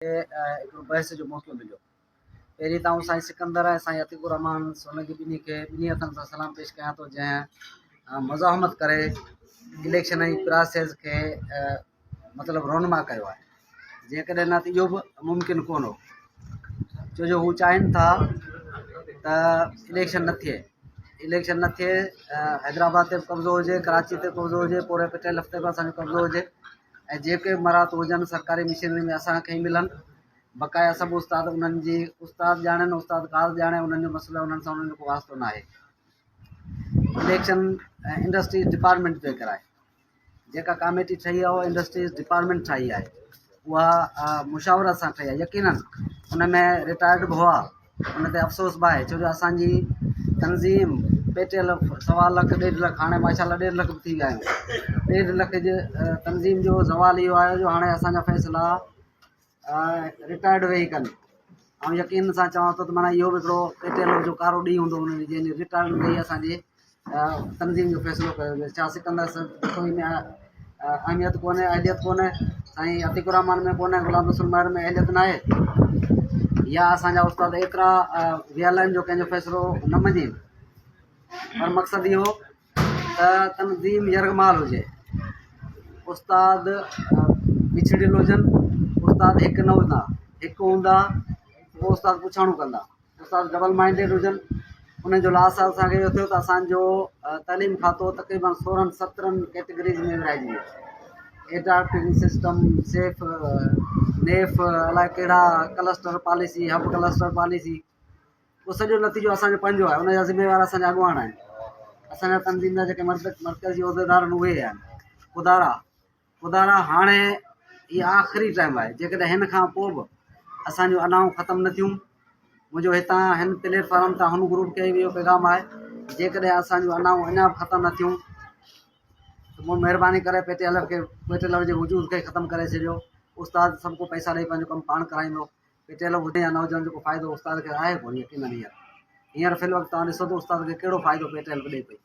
हिकिड़ो बहस जो मौक़ो मिलियो। पहिरीं त आउं साईं सिकंदर ऐं साईं अतीकुर रहमान सोलंकी ॿिन्ही खे ॿिन्ही हथनि सां सलाम पेश कयां थो, जंहिं मज़ाहमत करे इलेक्शन जी प्रोसेस खे मतिलबु रोनमा कयो आहे, जेकॾहिं न त इहो बि मुमकिन कोन हो, छो जो हू चाहिनि था त इलेक्शन न थिए। हैदराबाद ते बि कब्ज़ो हुजे, कराची ते कब्ज़ो हुजे, पूरे पटेल हफ़्ते बि असांजो कब्ज़ो हुजे, ऐं जेके मरात हुजनि सरकारी मशीनरी में असांखे ई मिलनि। बक़ाया सभु उस्ताद उन्हनि जी उस्ताद ॼाणनि, उस्ताद कार ॼाणे, उन्हनि जो मसइलो आहे, उन्हनि सां उन्हनि जो को वास्तो न आहे। इलेक्शन इंडस्ट्रीज़ डिपार्टमेंट पे कराए, जेका कमेटी ठही आहे उहा इंडस्ट्रीज़ डिपार्टमेंट ठाही आहे, उहा मुशावरत सां ठही आहे। यकीनन उन में रिटायर्ड बि हुआ, उन ते अफ़सोस बि आहे, छो जो असांजी तंज़ीम पेटियल 1.25 लख 1.5 लख, हाणे माशाल्लाह 1.5 लख बि थी विया आहियूं। 1.5 लख जे तंज़ीम जो ज़वाल इहो आहे जो हाणे असांजा फ़ैसिला रिटायर्ड वेही कनि। ऐं यकीन सां चवां थो त माना इहो बि हिकिड़ो पेटियल जो कारो ॾींहुं हूंदो, उन्हनि जंहिं रिटायर्ड वेही असांजे तंज़ीम जो फ़ैसिलो कयो वियो। छा सिकंदर कोई में अहमियत कोन्हे, अहलियत कोन्हे, साईं अतीकुर रहमान में कोन्हे, गुलाम रसूल महर में अहलियत न आहे, या असांजा उस्ताद एतिरा वियल आहिनि जो कंहिंजो फ़ैसिलो न मञनि। पर मक़सदु इहो त तंज़ीम यरगमाल हुजे, उस्ताद विछड़ियल हुजनि, उस्ताद हिकु न हूंदा, हिकु हूंदा उहो उस्ताद पुछाणो कंदा, उस्ताद डबल माइंडेड हुजनि। उनजो लास असांखे इहो थियो त असांजो तइलीम खातो तक़रीबन 16-17 कैटेगरीज़ में विराइजी वियो। एडाप्टिंग सिस्टम, सेफ, नेफ, अलाए कहिड़ा cluster policy, hub cluster policy, उहो सॼो नतीजो असांजो पंहिंजो आहे। उनजा ज़िम्मेवार असांजा अॻुवान आहिनि, असांजा तंज़ीम जा जेके मर्कज़ी उहिदेदार आहिनि उहे आहिनि। ख़ुदारा हाणे इहा आख़िरी टाइम आहे, जेकॾहिं हिन खां पोइ बि असांजो अनाऊं ख़तमु न थियूं। मुंहिंजो हितां हिन प्लेटफॉर्म तां हुन ग्रुप खे बि इहो पैगाम आहे, जेकॾहिं असांजो अनाऊं अञा बि ख़तमु न थियूं त पोइ महिरबानी करे पेटियल जे वजूद खे ख़तमु करे छॾियो। उस्ताद सभु को पैसा ॾेई पंहिंजो कमु पाण कराईंदो। पेटियल हुजे या न हुजनि, जेको फ़ाइदो उस्ताद खे आहे कोन। यकीन हींअर फ़िल वक़्तु तव्हां ॾिसो त उस्ताद खे कहिड़ो फ़ाइदो पेटियल ॾे पई।